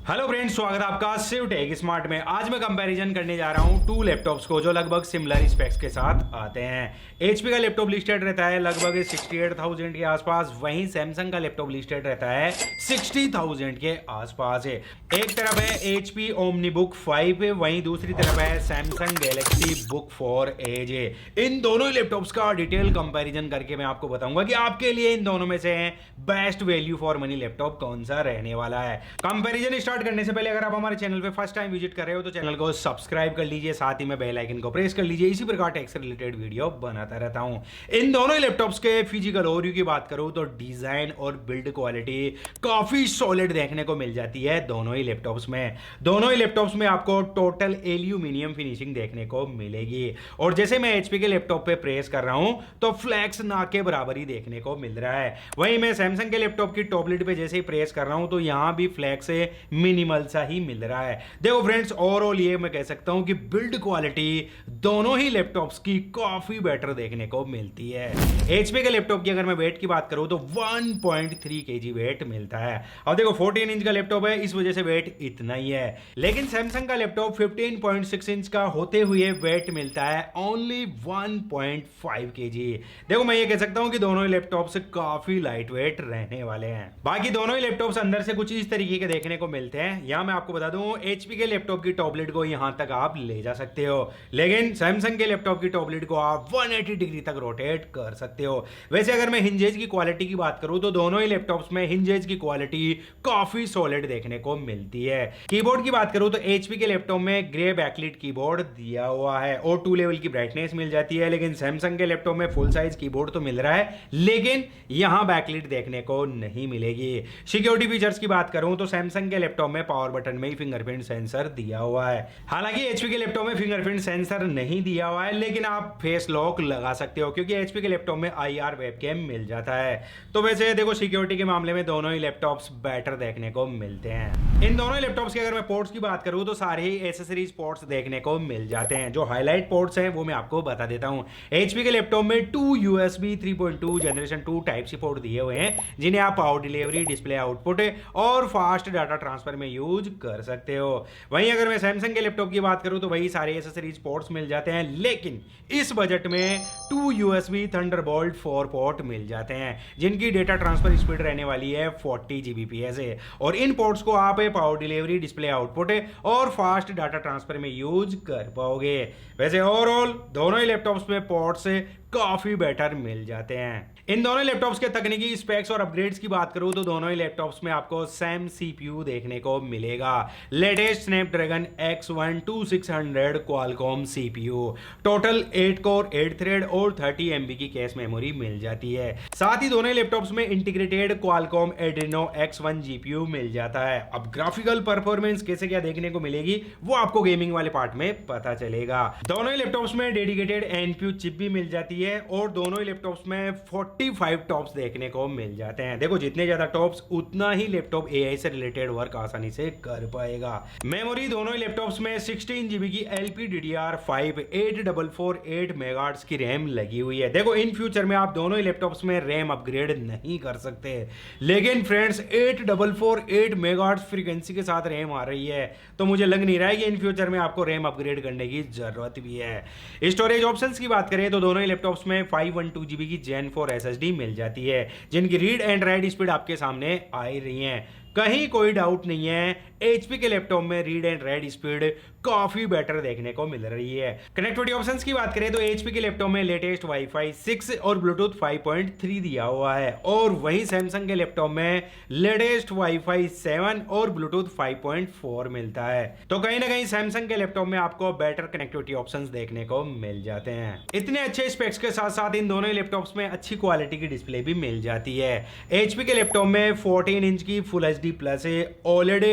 Hello friends, स्वागत है आपका शिव टेक स्मार्ट में। आज मैं कंपैरिजन करने जा रहा हूं टू लैपटॉप्स को जो लगभग सिमिलर स्पेक्स के साथ आते हैं। एचपी का लैपटॉप लिस्टेड रहता है लगभग 68,000 के आसपास, वहीं सैमसंग का लैपटॉप लिस्टेड रहता है 60,000 के आसपास है। एक तरफ है एचपी ओमनी बुक 5, वहीं दूसरी तरफ है सैमसंग गैलेक्सी बुक 4 एज। इन दोनों ही लैपटॉप्स का डिटेल कंपैरिजन करके मैं आपको बताऊंगा कि आपके लिए इन दोनों में से best value for money laptop कौन सा रहने वाला है। कंपैरिजन स्टार्ट करने से पहले अगर आप हमारे चैनल पे फर्स्ट टाइम विजिट कर रहे हो तो चैनल को सब्सक्राइब कर लीजिए, साथ ही में बेल आइकन को प्रेस कर लीजिए। इसी प्रकार टेक से रिलेटेड वीडियो बनाता रहता हूं। इन दोनों ही लैपटॉप्स के फिजिकल ओवरव्यू की बात करूं तो डिजाइन और बिल्ड क्वालिटी काफी सॉलिड देखने को मिल जाती है दोनों ही लैपटॉप्स में। दोनों ही लैपटॉप्स में आपको टोटल एल्यूमिनियम फिनिशिंग देखने को मिलेगी और जैसे मैं एचपी के लैपटॉप पे प्रेस कर रहा हूं तो फ्लैक्स ना के बराबर ही देखने को मिल रहा है। वहीं मैं सैमसंग के लैपटॉप की टॉप लिड पे जैसे ही प्रेस कर रहा हूं तो यहां भी फ्लैक्स मिनिमल सा ही मिल रहा है। देखो फ्रेंड्स, ओवरऑल ये मैं कह सकता हूं कि बिल्ड क्वालिटी दोनों ही लैपटॉप्स की काफी बेटर देखने को मिलती है। एचपी के लैपटॉप की अगर मैं वेट की बात करूं तो 1.3 केजी वेट मिलता है। अब देखो 14 इंच का लैपटॉप है, इस वजह से वेट इतना ही है, लेकिन सैमसंग का लैपटॉप 15.6 इंच का होते हुए वेट मिलता है ओनली 1.5 केजी। देखो मैं ये कह सकता हूं कि दोनों ही लैपटॉप्स काफी लाइट वेट रहने वाले हैं। बाकी दोनों ही लैपटॉप्स अंदर से कुछ इस तरीके के देखने को मिलते हैं। यहां मैं आपको बता दूं, एचपी के लैपटॉप की टॉप लिड को यहां तक आप ले जा सकते हो, लेकिन सैमसंग के लैपटॉप की टॉप लिड को आप 180 डिग्री तक रोटेट कर सकते हो। वैसे अगर मैं हिंजेज की क्वालिटी की बात करूं तो दोनों ही लैपटॉप्स में हिंजेज की क्वालिटी काफी सॉलिड देखने को मिलती है। कीबोर्ड की बात करूं तो एचपी के लैपटॉप में ग्रे बैकलिट कीबोर्ड दिया हुआ है और 2 लेवल की ब्राइटनेस मिल जाती है, लेकिन सैमसंग के लैपटॉप में फुल साइज कीबोर्ड तो मिल रहा है, लेकिन यहां बैकलिट देखने को नहीं मिलेगी। सिक्योरिटी फीचर्स की बात करूं तो सैमसंग के लैपटॉप में पावर बटन में ही फिंगरप्रिंट सेंसर दिया हुआ है। हालांकि एचपी के लैपटॉप में फिंगरप्रिंट सेंसर नहीं दिया हुआ है, लेकिन आप फेस लॉक लगा सकते हो क्योंकि एचपी के लैपटॉप में आईआर वेबकैम मिल जाता है। तो वैसे देखो, सिक्योरिटी के मामले में दोनों ही लैपटॉप्स बेटर देखने को मिलते हैं। इन दोनों ही लैपटॉप्स की अगर मैं पोर्ट्स की बात करूं तो सारे ही एसेसरीज पोर्ट्स देखने को मिल जाते हैं। जो हाईलाइट पोर्ट्स हैं वो मैं आपको बता देता हूं। एचपी के लैपटॉप में 2 USB 3.2 generation 2 type C port दिए हुए हैं, जिन्हें आप पावर डिलीवरी, डिस्प्ले आउटपुट और फास्ट डाटा ट्रांसफर में यूज कर सकते हो। वहीं अगर मैं सैमसंग के लैपटॉप की बात करूं तो वही सारे एसेसरीज पोर्ट्स मिल जाते हैं, लेकिन इस बजट में 2 USB थंडरबोल्ट 4 पोर्ट मिल जाते हैं, जिनकी डेटा ट्रांसफर स्पीड रहने वाली है 40 Gbps है और इन पोर्ट्स को आप पावर डिलीवरी, डिस्प्ले आउटपुट और फास्ट डाटा ट्रांसफर में यूज कर पाओगे। वैसे ओवरऑल दोनों ही लैपटॉप्स में पोर्ट्स काफी बेटर मिल जाते हैं। इन दोनों लैपटॉप्स के तकनीकी स्पेक्स और अपग्रेड्स की बात करूं तो दोनों ही लैपटॉप्स में आपको सैम सीपीयू देखने को मिलेगा। Latest Snapdragon X1 2600 Qualcomm CPU, total 8 core 8 thread और 30 MB की कैश मेमोरी मिल जाती है। साथ ही दोनों ही लैपटॉप्स में integrated Qualcomm Adreno X1 GPU मिल जाता है। अब ग्राफिकल परफॉर्मेंस कैसे क्या देखने को मिलेगी वो आपको गेमिंग वाले पार्ट में पता चलेगा। दोनों ही लैपटॉप्स में डेडिकेटेड एनपीयू चिप भी मिल जाती है और दोनों ही लैपटॉप्स में 45 टॉप्स देखने को मिल जाते हैं। देखो, जितने ज्यादा टॉप्स उतना ही लैपटॉप एआई से रिलेटेड वर्क आसानी से कर पाएगा। मेमोरी दोनों ही लैपटॉप्स में 16 GB की LPDDR5 8448 मेगाहर्ट्ज की रैम लगी हुई है। देखो, इन फ्यूचर में आप दोनों ही लैपटॉप्स में रैम अपग्रेड नहीं कर सकते, लेकिन फ्रेंड्स 8448 मेगाहर्ट्ज फ्रीक्वेंसी के साथ रैम आ रही है, तो मुझे लग नहीं रहा है कि इन फ्यूचर में आपको रैम अपग्रेड करने की जरूरत भी है। स्टोरेज ऑप्शंस की बात करें तो दोनों ही लैपटॉप्स में 512 GB की Gen 4 SSD मिल जाती है, जिनकी रीड एंड राइट स्पीड आपके सामने आ ही रही है। कहीं कोई डाउट नहीं है, एचपी के लैपटॉप में रीड एंड राइट स्पीड काफी बेटर देखने को मिल रही है। कनेक्टिविटी ऑप्शंस की बात करें तो एचपी के लैपटॉप में लेटेस्ट वाईफाई 6 और ब्लूटूथ 5.3 दिया हुआ है और वहीं सैमसंग के लैपटॉप में लेटेस्ट वाईफाई 7 और ब्लूटूथ 5.4 मिलता है। तो कहीं ना कहीं सैमसंग के लैपटॉप में आपको बेटर कनेक्टिविटी ऑप्शंस देखने को मिल जाते हैं। इतने अच्छे स्पेक्स के साथ साथ इन दोनों ही लैपटॉप्स में अच्छी क्वालिटी की डिस्प्ले भी मिल जाती है। एचपी के लैपटॉप में 14 इंच की full HD plus OLED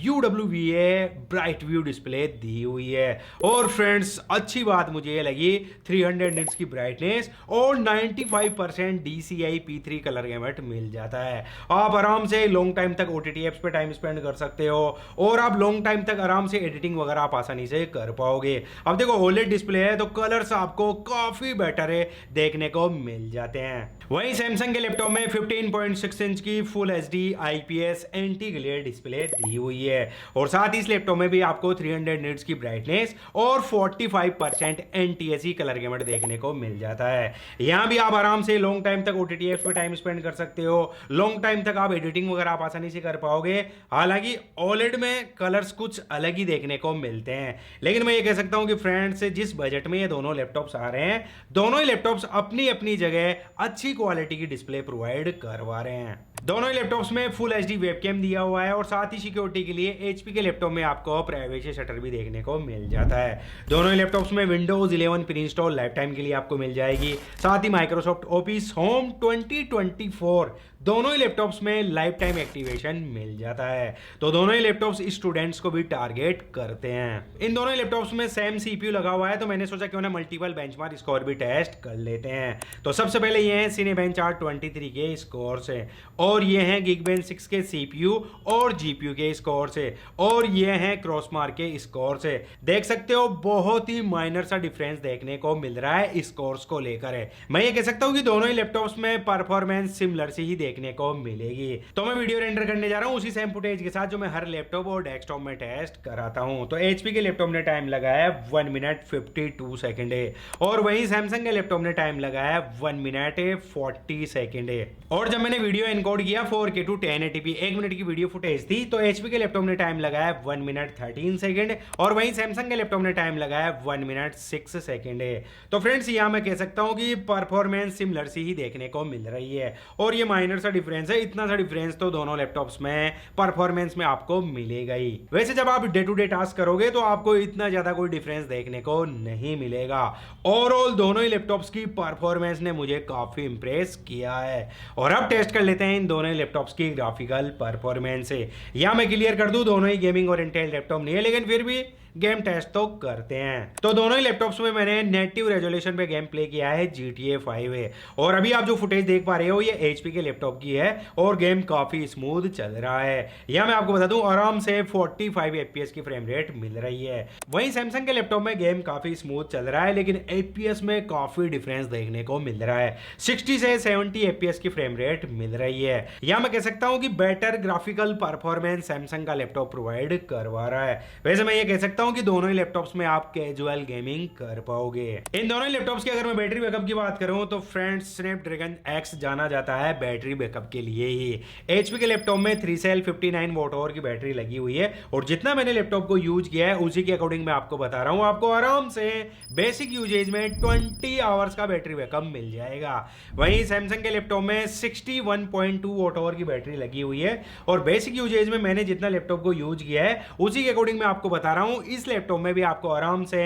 UWVA bright view display दी हुई है और फ्रेंड्स अच्छी बात मुझे ये लगी 300 निट्स की ब्राइटनेस और 95% DCI P3 कलर गैमेट मिल जाता है। आप आराम से लॉन्ग टाइम तक OTT एप्स पे टाइम स्पेंड कर सकते हो और आप लॉन्ग टाइम तक आराम से एडिटिंग वगैरह आप आसानी से कर पाओगे। अब देखो, OLED डिस्प्ले है तो कलर्स आपको काफी बेटर है देखने को मिल जाते हैं। वहीं सैमसंग के लैपटॉप में 15.6 इंच की full HD IPS anti glare display दी हुई हुई है। और साथ ही इस लैपटॉप में भी आपको 300 निट्स की ब्राइटनेस और 45% NTSC कलर गेमर देखने को मिल जाता है। यहाँ भी आप आराम से लॉन्ग टाइम तक OTT ऐप्स पे टाइम स्पेंड कर सकते हो, लॉन्ग टाइम तक आप एडिटिंग वगैरह आप आसानी से कर पाओगे। हालांकि OLED में कलर्स कुछ अलग ही देखने को मिलते हैं, लेकिन मैं ये कह सकता हूं कि फ्रेंड्स जिस बजट में ये दोनों लैपटॉप्स आ रहे हैं, दोनों ही लैपटॉप्स अपनी अपनी जगह अच्छी क्वालिटी की डिस्प्ले प्रोवाइड करवा रहे हैं। दोनों ही लैपटॉप्स में फुल HD वेबकैम दिया हुआ है और साथ ही सिक्योरिटी के लिए HP के लैपटॉप में आपको प्राइवेसी शटर भी देखने को मिल जाता है। दोनों ही लैपटॉप्स में Windows 11 pre install life time के लिए आपको मिल जाएगी। साथ ही माइक्रोसॉफ्ट ऑफिस होम 2024 दोनों ही लैपटॉप्स में लाइफ टाइम एक्टिवेशन मिल जाता है। तो दोनों ही लैपटॉप्स स्टूडेंट्स को भी टारगेट करते हैं। इन दोनों ही लैपटॉप्स में सेम CPU लगा हुआ है, तो मैंने सोचा क्यों ना मल्टीपल बेंचमार्क स्कोर भी टेस्ट कर लेते हैं। तो सबसे पहले ये हैं Cinebench R23 के स्कोर से, और ये हैं Geekbench 6 के CPU और GPU के स्कोर से, और ये हैं क्रॉसमार्क के स्कोर से। देख सकते हो बहुत ही माइनर सा डिफरेंस देखने को मिल रहा है स्कोर्स को लेकर है। मैं ये कह सकता हूँ कि दोनों ही लैपटॉप्स में परफॉर्मेंस सिमिलर से ही देखने को मिलेगी। तो मैं वीडियो रेंडर करने जा रहा हूं उसी सेम फुटेज के साथ जो मैं हर लैपटॉप और डेस्कटॉप में टेस्ट कराता हूं। तो HP के लैपटॉप ने टाइम लगाया 1 मिनट 52 सेकंड है, और वहीं सैमसंग के लैपटॉप ने टाइम लगाया 1 मिनट 40 सेकंड है। और जब मैंने वीडियो एनकोड किया 4K to 1080p 1 मिनट की वीडियो फुटेज थी, तो HP के लैपटॉप ने टाइम लगाया 1 मिनट 13 सेकंड, और वहीं सैमसंग के लैपटॉप ने टाइम लगाया 1 मिनट 6 सेकंड है। तो फ्रेंड्स यहां मैं कह सकता हूं कि परफॉर्मेंस सिमिलर सी ही देखने को मिल रही है, और ये माइनर सा डिफरेंस है। इतना सा डिफरेंस तो दोनों लैपटॉप्स में परफॉर्मेंस में आपको मिलेगा ही। वैसे जब आप डे टू डे टास्क करोगे तो आपको इतना ज्यादा कोई डिफरेंस देखने को नहीं मिलेगा। ओवरऑल दोनों ही लैपटॉप्स की परफॉर्मेंस ने मुझे काफी इंप्रेस किया है। और अब टेस्ट कर लेते हैं इन दोनों ही लैपटॉप्स की ग्राफिकल परफॉर्मेंस से। या मैं क्लियर कर दूं दोनों ही गेमिंग ओरिएंटेड लैपटॉप नहीं है, लेकिन फिर भी गेम टेस्ट तो करते हैं। तो दोनों ही लैपटॉप्स में मैंने नेटिव रेजोल्यूशन पे गेम प्ले किया है, GTA 5 है। और अभी आप जो फुटेज देख पा रहे हो ये HP के लैपटॉप की है, और गेम काफी स्मूथ चल रहा है। यह मैं आपको बता दूं आराम से 45 FPS की फ्रेम रेट मिल रही है। वहीं सैमसंग के लैपटॉप में गेम काफी स्मूथ चल रहा है, लेकिन FPS में काफी डिफरेंस देखने को मिल रहा है। 60 से 70 FPS की फ्रेम रेट मिल रही है। या मैं कह सकता हूं कि बेटर ग्राफिकल परफॉर्मेंस सैमसंग का लैपटॉप प्रोवाइड करवा रहा है। वैसे मैं ये कह सकता हूं कि दोनों ही लैपटॉप्स में आप कैजुअल गेमिंग कर पाओगे। इन दोनों ही लैपटॉप्स की अगर मैं बैटरी बैकअप की बात करूं तो फ्रेंड्स स्नैपड्रैगन X जाना जाता है बैटरी बैकअप के लिए ही। HP के लैपटॉप में 3 सेल 59 वॉट आवर की बैटरी लगी हुई है, और जितना मैंने लैपटॉप को यूज किया है उसी के अकॉर्डिंग मैं आपको बता रहा हूं। आपको आराम से बेसिक यूजेज में 20 आवर्स का बैटरी बैकअप मिल जाएगा। वहीं सैमसंग के लैपटॉप में 61.2 वॉट आवर की बैटरी लगी हुई है, और बेसिक यूजेज में मैंने जितना लैपटॉप को यूज किया है उसी के अकॉर्डिंग मैं आपको बता रहा हूं। इस लैपटॉप में भी आपको आराम से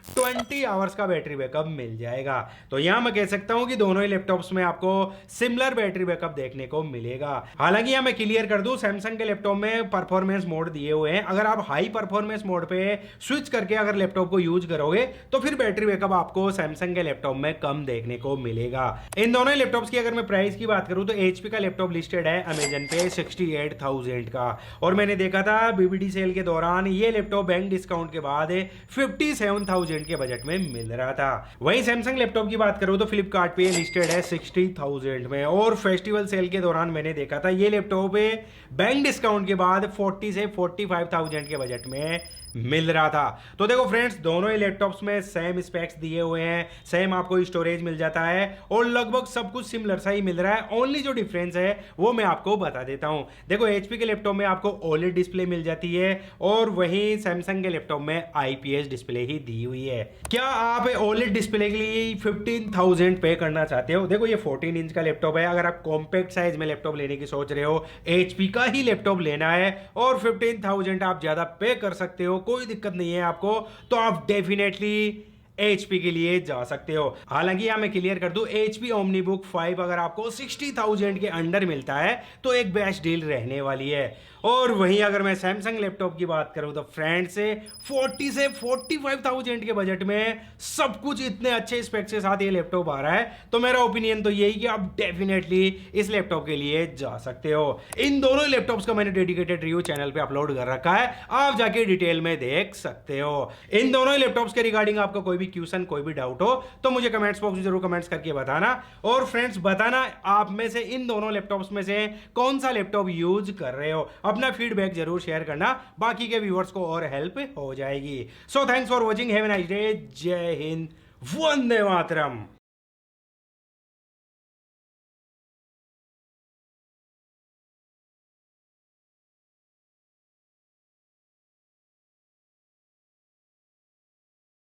20 आवर्स का बैटरी बैकअप मिल जाएगा। तो यहां मैं कह सकता हूं कि दोनों ही लैपटॉप्स में आपको सिमिलर बैटरी बैकअप देखने को मिलेगा। हालांकि यहां मैं क्लियर कर दूं सैमसंग के लैपटॉप में परफॉर्मेंस मोड दिए हुए हैं। अगर आप हाई परफॉर्मेंस मोड पे स्विच करके अगर लैपटॉप को यूज करोगे तो फिर बैटरी बैकअप आपको सैमसंग के लैपटॉप में कम देखने को मिलेगा। इन दोनों ही लैपटॉप्स की अगर मैं प्राइस की बात करूं तो HP का लैपटॉप लिस्टेड है अमेजन पे 68,000 का, और मैंने देखा था BBD सेल के दौरान ये लैपटॉप बैंक डिस्काउंट के बाद 57,000 के बजट में मिल रहा था। वहीं सैमसंग लैपटॉप की बात करूं तो फ्लिपकार्ट पे लिस्टेड है 60,000 में, और फेस्टिवल सेल के दौरान मैंने देखा था ये लैपटॉप बैंक डिस्काउंट के बाद 40 से 45,000 के बजट में मिल रहा था। तो देखो फ्रेंड्स दोनों ही लैपटॉप्स में सेम स्पेक्स दिए हुए हैं, सेम आपको स्टोरेज मिल जाता है, और लगभग सब कुछ सिमिलर सा ही मिल रहा है। ओनली जो डिफरेंस है वो मैं आपको बता देता हूं। देखो HP के लैपटॉप में आपको OLED डिस्प्ले मिल जाती है, और वहीं सैमसंग के लैपटॉप में IPS डिस्प्ले ही दी हुई है। क्या आप OLED डिस्प्ले के लिए 15,000 पे करना चाहते हो? देखो ये 14 इंच का लैपटॉप है। अगर आप कॉम्पैक्ट साइज में लैपटॉप लेने की सोच रहे हो, HP का ही लैपटॉप लेना है और 15,000 आप ज्यादा पे कर सकते हो, कोई दिक्कत नहीं है आपको, तो आप डेफिनेटली HP के लिए जा सकते हो। हालांकि यहां मैं क्लियर कर दूं HP OmniBook 5 अगर आपको 60,000 के अंडर मिलता है तो एक बेस्ट डील रहने वाली है। और वहीं अगर मैं सैमसंग लैपटॉप की बात करूं तो फ्रेंड से 40 से 45,000 के बजट में सब कुछ इतने अच्छे स्पेक्स के साथ ये लैपटॉप आ रहा है, तो मेरा ओपिनियन तो यही कि आप डेफिनेटली इस लैपटॉप के लिए जा सकते हो। इन दोनों लैपटॉप्स का मैंने डेडिकेटेड रिव्यू चैनल पे अपलोड कर रखा है, आप जाके डिटेल में देख सकते हो। इन दोनों ही लैपटॉप्स के रिगार्डिंग आपको कोई भी क्वेश्चन कोई भी डाउट हो तो मुझे कमेंट्स बॉक्स में जरूर कमेंट्स करके बताना। और फ्रेंड्स बताना आप में से इन दोनों लैपटॉप्स में से कौन सा लैपटॉप यूज कर रहे हो, अपना फीडबैक जरूर शेयर करना, बाकी के व्यूअर्स को और हेल्प हो जाएगी। So thanks for watching, have a nice day, जय हिंद, वंदे मातरम।